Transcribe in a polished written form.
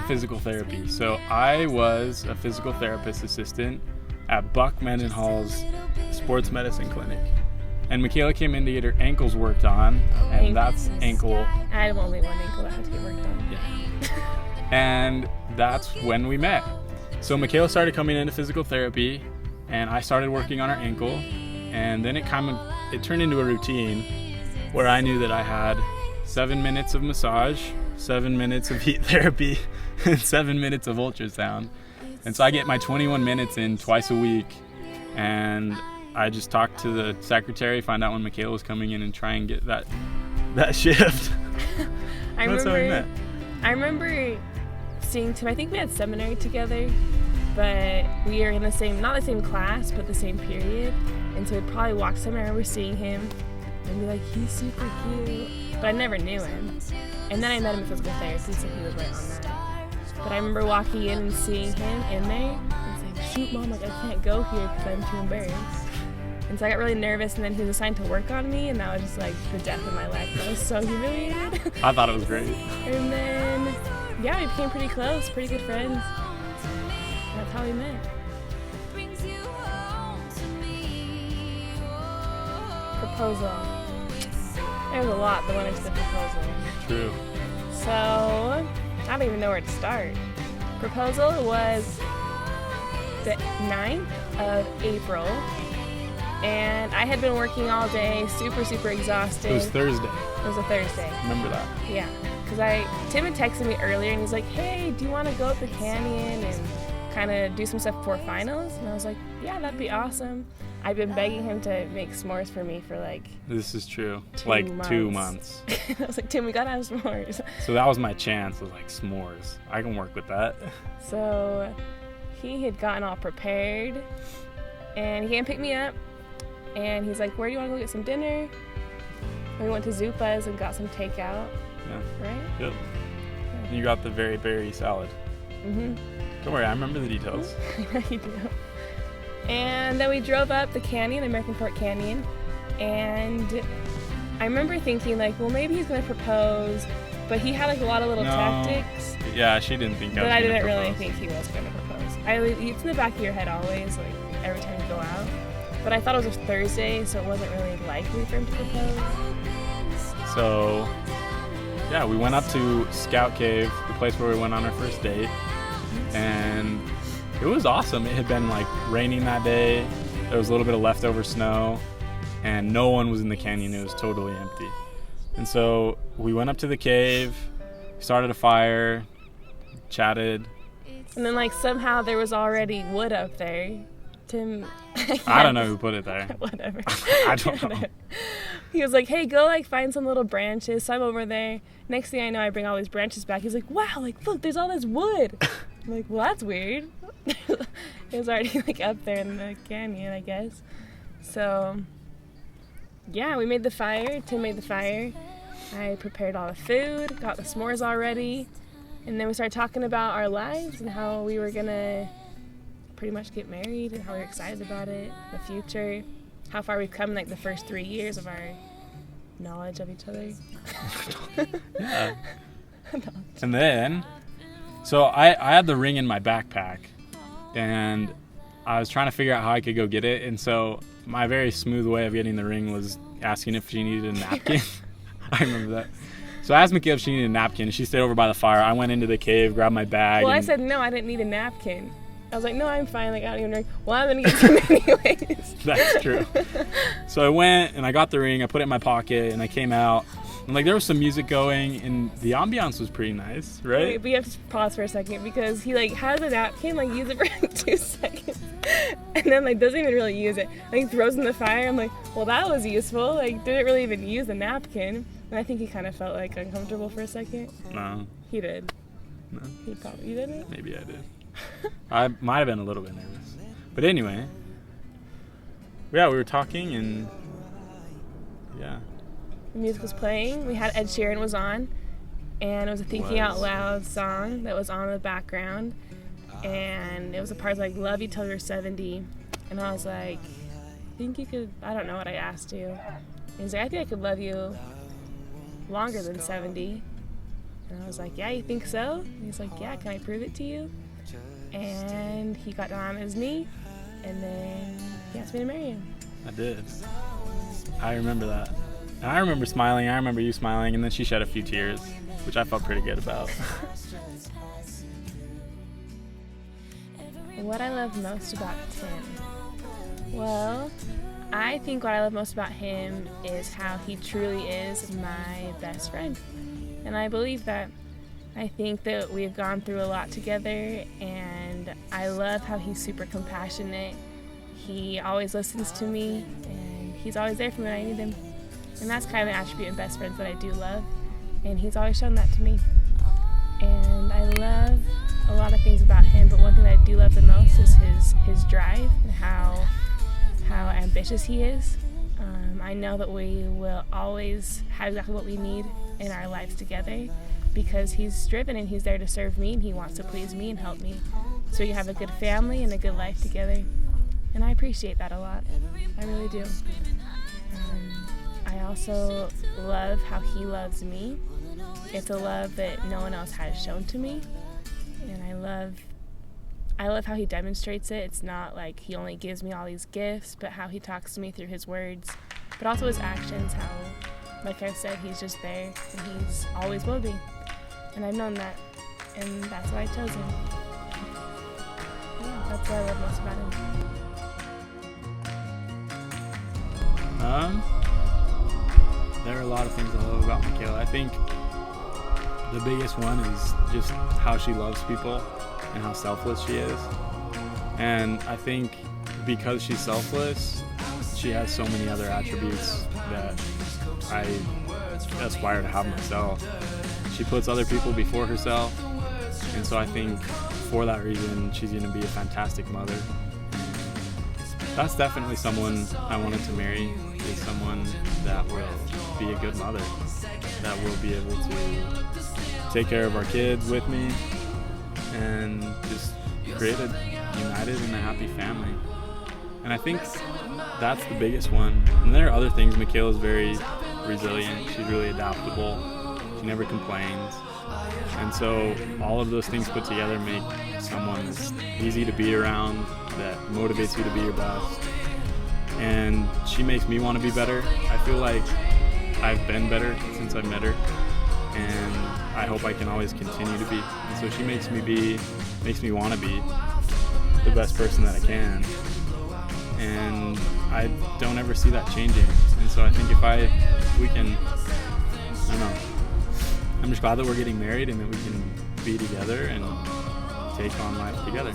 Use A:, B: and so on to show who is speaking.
A: physical therapy. So I was a physical therapist assistant at Buck Mendenhall's sports medicine clinic. And Mikayla came in to get her ankles worked on, and that's ankle.
B: I have only one ankle that had to get worked on.
A: Yeah. And that's when we met. So Mikayla started coming into physical therapy, and I started working on her ankle, and then it turned into a routine where I knew that I had 7 minutes of massage, 7 minutes of heat therapy, and 7 minutes of ultrasound. And so I get my 21 minutes in twice a week, and I just talk to the secretary, find out when Mikayla was coming in, and try and get that shift. That's how we met.
B: I remember seeing Tim. I think we had seminary together, but we were in not the same class, but the same period. And so we'd probably walk somewhere. I remember seeing him and be like, he's super cute. But I never knew him. And then I met him in physical therapy, so he was right on that. But I remember walking in and seeing him in there. I was like, shoot, Mom, like I can't go here because I'm too embarrassed. And so I got really nervous, and then he was assigned to work on me, and that was just like the death of my life. I was so humiliated.
A: I thought it was great.
B: And then, yeah, we became pretty close, pretty good friends. That's how we met. Proposal. There's a lot that went into the proposal.
A: True.
B: So, I don't even know where to start. Proposal was the 9th of April. And I had been working all day, super, super exhausted.
A: It was Thursday.
B: It was a Thursday.
A: Remember that?
B: Yeah. Because Tim had texted me earlier, and he's like, hey, do you want to go up the canyon and kind of do some stuff before finals? And I was like, yeah, that'd be awesome. I've been begging him to make s'mores for me for like...
A: This is true.
B: 2
A: months.
B: I was like, Tim, we gotta have s'mores.
A: So that was my chance. I was like, s'mores. I can work with that.
B: So he had gotten all prepared, and he came and pick me up. And he's like, where do you want to go get some dinner? And we went to Zupa's and got some takeout.
A: Yeah.
B: Right?
A: Yep. Yeah. You got the very berry salad.
B: Mm-hmm.
A: Don't worry, I remember the details.
B: I know you do. And then we drove up the canyon, the American Fork Canyon. And I remember thinking, like, well, maybe he's going to propose. But he had, like, a lot of little tactics.
A: Yeah, she didn't think I was
B: But I
A: going to
B: didn't
A: propose.
B: really think he was going to propose. It's in the back of your head always, like, every time you go out. But I thought it was a Thursday, so it wasn't really likely for him to propose.
A: So, yeah, we went up to Scout Cave, the place where we went on our first date. And it was awesome. It had been, like, raining that day. There was a little bit of leftover snow. And no one was in the canyon. It was totally empty. And so we went up to the cave, started a fire, chatted.
B: And then, like, somehow there was already wood up there. Tim...
A: I don't know who put it there.
B: Whatever.
A: I don't know.
B: He was like, hey, go, like, find some little branches. So I'm over there. Next thing I know, I bring all these branches back. He's like, wow, like, look, there's all this wood. I'm like, well, that's weird. It was already, like, up there in the canyon, I guess. So, yeah, we made the fire. Tim made the fire. I prepared all the food, got the s'mores all ready. And then we started talking about our lives and how we were going to pretty much get married and how we were excited about it, the future, how far we've come in, like, the first 3 years of our knowledge of each other.
A: Yeah. And then, so I had the ring in my backpack, and I was trying to figure out how I could go get it. And so my very smooth way of getting the ring was asking if she needed a napkin. I remember that. So I asked Mikayla if she needed a napkin. She stayed over by the fire. I went into the cave, grabbed my bag.
B: Well, I said no, I didn't need a napkin. I was like, no, I'm fine. Like, I don't even drink. Well, I'm going to get some anyways.
A: That's true. So I went and I got the ring. I put it in my pocket and I came out. And, like, there was some music going and the ambiance was pretty nice, right?
B: Wait, we have to pause for a second because he, like, has a napkin, like, use it for like 2 seconds. And then, like, doesn't even really use it. Like, throws in the fire. I'm like, well, that was useful. Like, didn't really even use the napkin. And I think he kind of felt, like, uncomfortable for a second.
A: No.
B: He did.
A: No.
B: You didn't?
A: Maybe I did. I might have been a little bit nervous. But anyway, yeah, we were talking and yeah.
B: The music was playing. We had Ed Sheeran was on, and it was a Thinking Out Loud song that was on in the background. And it was a part like, love you till you're 70. And I was like, I think you could, I don't know what I asked you. And he's like, I think I could love you longer than 70. And I was like, yeah, you think so? And he's like, yeah, can I prove it to you? And he got down on his knee, and then he asked me to marry him.
A: I did. I remember that. And I remember smiling. I remember you smiling, and then she shed a few tears, which I felt pretty good about.
B: What I love most about Tim? Well, I think what I love most about him is how he truly is my best friend. And I believe that. I think that we've gone through a lot together, and I love how he's super compassionate. He always listens to me, and he's always there for me when I need him. And that's kind of an attribute of best friends that I do love, and he's always shown that to me. And I love a lot of things about him, but one thing that I do love the most is his drive and how ambitious he is. I know that we will always have exactly what we need in our lives together, because he's driven and he's there to serve me, and he wants to please me and help me so we can have a good family and a good life together. And I appreciate that a lot. I really do. I also love how he loves me. It's a love that no one else has shown to me. And I love how he demonstrates it. It's not like he only gives me all these gifts, but how he talks to me through his words, but also his actions, how, like I said, he's just there, and he's always will be. And I've known that, and that's why I chose him. Yeah, that's what I love most about him.
A: There are a lot of things I love about Mikayla. I think the biggest one is just how she loves people and how selfless she is. And I think because she's selfless, she has so many other attributes that I aspire to have myself. She puts other people before herself, and so I think for that reason she's going to be a fantastic mother. That's definitely someone I wanted to marry, is someone that will be a good mother, that will be able to take care of our kids with me and just create a united and a happy family. And I think that's the biggest one. And there are other things. Mikayla's very resilient. She's really adaptable. She never complains. And so all of those things put together make someone that's easy to be around, that motivates you to be your best. And she makes me want to be better. I feel like I've been better since I've met her, and I hope I can always continue to be. And so she makes me want to be the best person that I can. And I don't ever see that changing. And so I think if we can, I don't know, I'm just glad that we're getting married and that we can be together and take on life together.